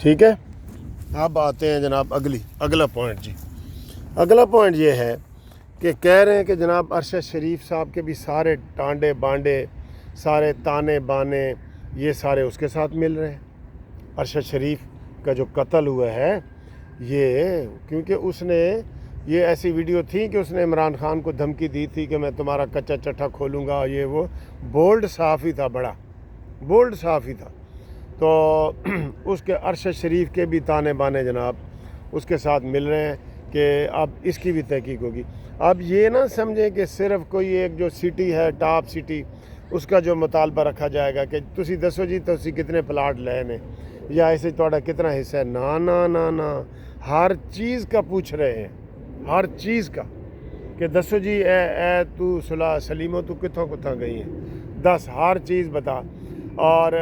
ٹھیک ہے. اب آتے ہیں جناب اگلا پوائنٹ جی. اگلا پوائنٹ یہ ہے کہ کہہ رہے ہیں کہ جناب ارشد شریف صاحب کے بھی سارے ٹانڈے بانڈے، سارے تانے بانے، یہ سارے اس کے ساتھ مل رہے ہیں. ارشد شریف کا جو قتل ہوا ہے یہ کیونکہ اس نے یہ ایسی ویڈیو تھی کہ اس نے عمران خان کو دھمکی دی تھی کہ میں تمہارا کچا چٹھا کھولوں گا، یہ وہ بولڈ صحافی تھا، بڑا بولڈ صحافی تھا. تو اس کے ارشد شریف کے بھی تانے بانے جناب اس کے ساتھ مل رہے ہیں کہ اب اس کی بھی تحقیق ہوگی. اب یہ نہ سمجھیں کہ صرف کوئی ایک جو سٹی ہے ٹاپ سٹی اس کا جو مطالبہ رکھا جائے گا کہ تسی دسو جی تسی کتنے پلاٹ لے نے یا ایسے تھوڑا کتنا حصہ ہے. نا نا نا نا، ہر چیز کا پوچھ رہے ہیں، ہر چیز کا کہ دسو جی اے تو سلیمو تو کتھوں گئی ہیں، دس ہر چیز بتا. اور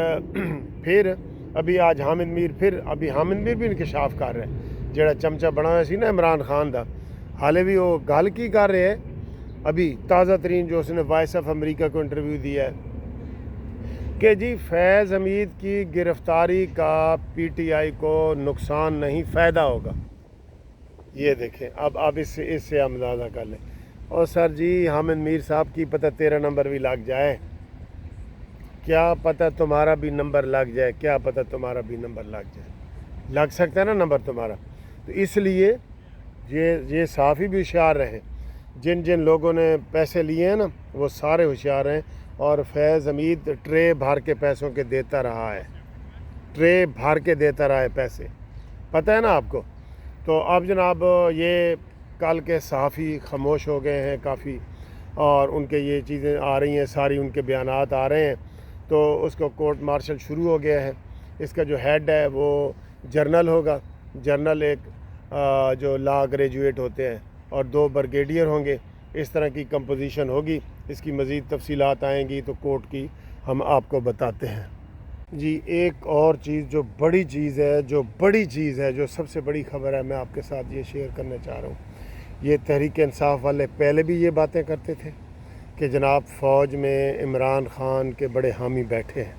پھر ابھی آج حامد میر بھی انکشاف کر رہے ہیں، جڑا چمچہ بنا ہوا سی نا عمران خان دا، حالے بھی وہ گل کی کر رہے ہیں. ابھی تازہ ترین جو اس نے وائس آف امریکہ کو انٹرویو دیا ہے کہ جی فیض حمید کی گرفتاری کا پی ٹی آئی کو نقصان نہیں فائدہ ہوگا. یہ دیکھیں اب اس سے اندازہ کر لیں. اور سر جی حامد میر صاحب کی پتہ 13 نمبر بھی لگ جائے، کیا پتہ تمہارا بھی نمبر لگ جائے، کیا پتہ تمہارا بھی نمبر لگ جائے، لگ سکتا ہے نا نمبر تمہارا. تو اس لیے یہ صحافی بھی ہوشیار رہے، جن لوگوں نے پیسے لیے ہیں نا وہ سارے ہوشیار ہیں. اور فیض حمید ٹرے بھر کے پیسوں کے دیتا رہا ہے، ٹرے بھر کے دیتا رہا ہے پیسے، پتہ ہے نا آپ کو. تو اب جناب یہ کل کے صحافی خاموش ہو گئے ہیں کافی، اور ان کے یہ چیزیں آ رہی ہیں، ساری ان کے بیانات آ رہے ہیں. تو اس کو کورٹ مارشل شروع ہو گیا ہے. اس کا جو ہیڈ ہے وہ جرنل ہوگا، جرنل ایک جو لا گریجویٹ ہوتے ہیں، اور 2 برگیڈیئر ہوں گے. اس طرح کی کمپوزیشن ہوگی. اس کی مزید تفصیلات آئیں گی تو کورٹ کی ہم آپ کو بتاتے ہیں. جی ایک اور چیز جو بڑی چیز ہے، جو سب سے بڑی خبر ہے، میں آپ کے ساتھ یہ شیئر کرنا چاہ رہا ہوں. یہ تحریک انصاف والے پہلے بھی یہ باتیں کرتے تھے کہ جناب فوج میں عمران خان کے بڑے حامی بیٹھے ہیں،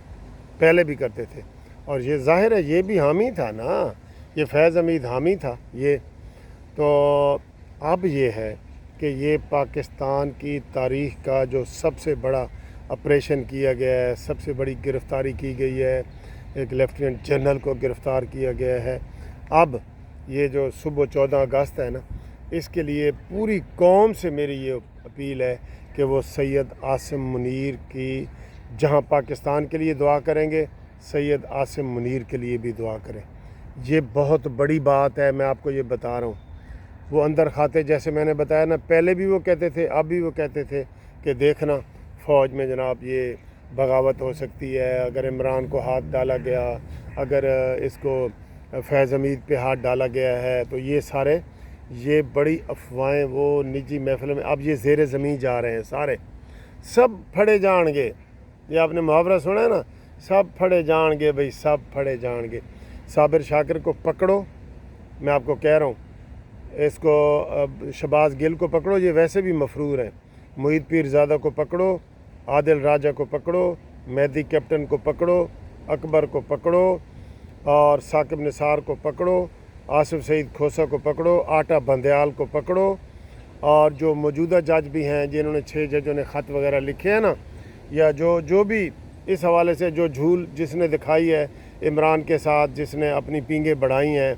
پہلے بھی کرتے تھے. اور یہ ظاہر ہے یہ بھی حامی تھا نا، یہ فیض حمید حامی تھا یہ. تو اب یہ ہے کہ یہ پاکستان کی تاریخ کا جو سب سے بڑا آپریشن کیا گیا ہے، سب سے بڑی گرفتاری کی گئی ہے. ایک لیفٹیننٹ جنرل کو گرفتار کیا گیا ہے. اب یہ جو صبح 14 اگست ہے نا، اس کے لیے پوری قوم سے میری یہ اپیل ہے کہ وہ سید عاصم منیر کی جہاں پاکستان کے لیے دعا کریں گے، سید عاصم منیر کے لیے بھی دعا کریں. یہ بہت بڑی بات ہے، میں آپ کو یہ بتا رہا ہوں. وہ اندر کھاتے جیسے میں نے بتایا نا، پہلے بھی وہ کہتے تھے، اب بھی وہ کہتے تھے کہ دیکھنا فوج میں جناب یہ بغاوت ہو سکتی ہے اگر عمران کو ہاتھ ڈالا گیا، اگر اس کو فیض حمید پہ ہاتھ ڈالا گیا ہے. تو یہ بڑی افواہیں وہ نجی محفلوں میں اب یہ زیر زمین جا رہے ہیں. سارے سب پھڑے جان گے. یہ آپ نے محاورہ سنا ہے نا، سب پھڑے جان گے بھئی، سب پھڑے جان گے. صابر شاکر کو پکڑو، میں آپ کو کہہ رہا ہوں، اس کو شہباز گل کو پکڑو، یہ ویسے بھی مفرور ہیں. معید پیرزادہ کو پکڑو، عادل راجہ کو پکڑو، مہدی کیپٹن کو پکڑو، اکبر کو پکڑو، اور ثاقب نثار کو پکڑو، آصف سعید کھوسہ کو پکڑو، آٹا بندیال کو پکڑو. اور جو موجودہ جج بھی ہیں جنہوں نے 6 ججوں نے خط وغیرہ لکھے ہیں نا، یا جو بھی اس حوالے سے جو جھول جس نے دکھائی ہے عمران کے ساتھ، جس نے اپنی پینگیں بڑھائی ہیں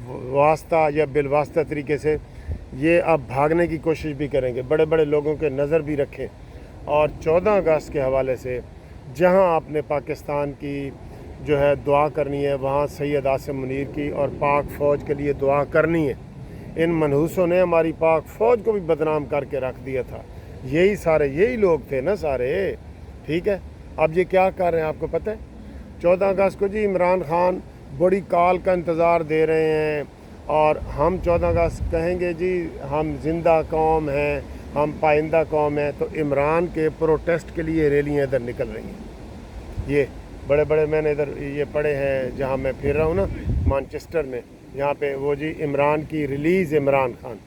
واسطہ یا بالواسطہ طریقے سے، یہ اب بھاگنے کی کوشش بھی کریں گے. بڑے بڑے لوگوں کے نظر بھی رکھیں. اور 14 اگست کے حوالے سے جہاں آپ نے پاکستان کی جو ہے دعا کرنی ہے، وہاں سید عاصم منیر کی اور پاک فوج کے لیے دعا کرنی ہے. ان منحوسوں نے ہماری پاک فوج کو بھی بدنام کر کے رکھ دیا تھا. یہی لوگ تھے نا سارے. ٹھیک ہے، اب یہ کیا کر رہے ہیں آپ کو پتہ ہے؟ 14 اگست کو جی عمران خان بڑی کال کا انتظار دے رہے ہیں، اور ہم 14 اگست کہیں گے جی ہم زندہ قوم ہیں، ہم پائندہ قوم ہیں. تو عمران کے پروٹیسٹ کے لیے ریلیاں ادھر نکل رہی ہیں. یہ بڑے بڑے میں نے ادھر یہ پڑھے ہیں جہاں میں پھر رہا ہوں نا، مانچسٹر میں، یہاں پہ وہ جی عمران کی ریلیز. عمران خان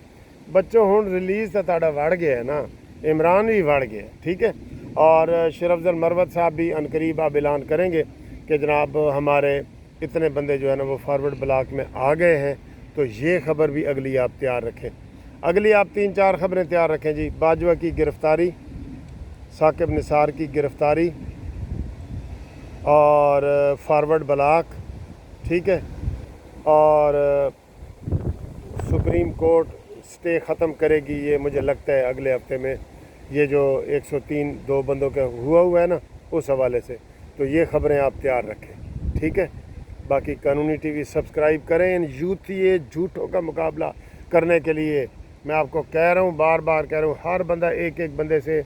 بچوں ہوں ریلیز تو تاڑا وڑ گیا ہے نا، عمران بھی وڑ گیا. ٹھیک ہے، اور شیر افضل مروت صاحب بھی عنقریب اب اعلان کریں گے کہ جناب ہمارے اتنے بندے جو ہے نا وہ فارورڈ بلاک میں آ گئے ہیں، تو یہ خبر بھی اگلی آپ تیار رکھیں۔ اگلی آپ 3-4 خبریں تیار رکھیں جی۔ باجوہ کی گرفتاری، ثاقب نثار کی گرفتاری اور فارورڈ بلاک، ٹھیک ہے، اور سپریم کورٹ سٹے ختم کرے گی، یہ مجھے لگتا ہے اگلے ہفتے میں، یہ جو 103 2 بندوں کا ہوا ہے نا اس حوالے سے، تو یہ خبریں آپ تیار رکھیں، ٹھیک ہے۔ باقی قانونی ٹی وی سبسکرائب کریں۔ ان یوتھی جھوٹوں کا مقابلہ کرنے کے لیے میں آپ کو کہہ رہا ہوں، بار بار کہہ رہا ہوں، ہر بندہ ایک بندے سے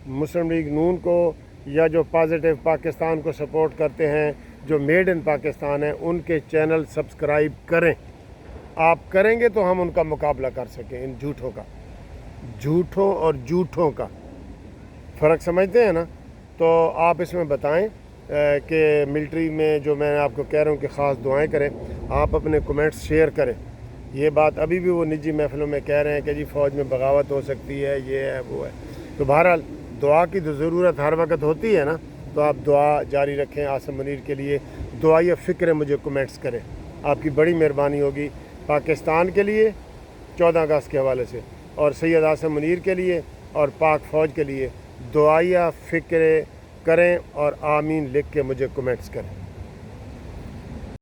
مسلم لیگ نون کو یا جو پازیٹیو پاکستان کو سپورٹ کرتے ہیں، جو میڈ ان پاکستان ہیں، ان کے چینل سبسکرائب کریں۔ آپ کریں گے تو ہم ان کا مقابلہ کر سکیں، ان جھوٹوں کا، جھوٹوں اور جھوٹوں کا فرق سمجھتے ہیں نا؟ تو آپ اس میں بتائیں کہ ملٹری میں جو میں آپ کو کہہ رہا ہوں کہ خاص دعائیں کریں، آپ اپنے کمنٹس شیئر کریں۔ یہ بات ابھی بھی وہ نجی محفلوں میں کہہ رہے ہیں کہ جی فوج میں بغاوت ہو سکتی ہے، یہ ہے وہ ہے، تو بہرحال دعا کی تو ضرورت ہر وقت ہوتی ہے نا، تو آپ دعا جاری رکھیں عاصم منیر کے لیے، دعائیہ فکر مجھے کمنٹس کریں، آپ کی بڑی مہربانی ہوگی پاکستان کے لیے 14 اگست کے حوالے سے، اور سید عاصم منیر کے لیے اور پاک فوج کے لیے دعائیہ فکر کریں اور آمین لکھ کے مجھے کمنٹس کریں۔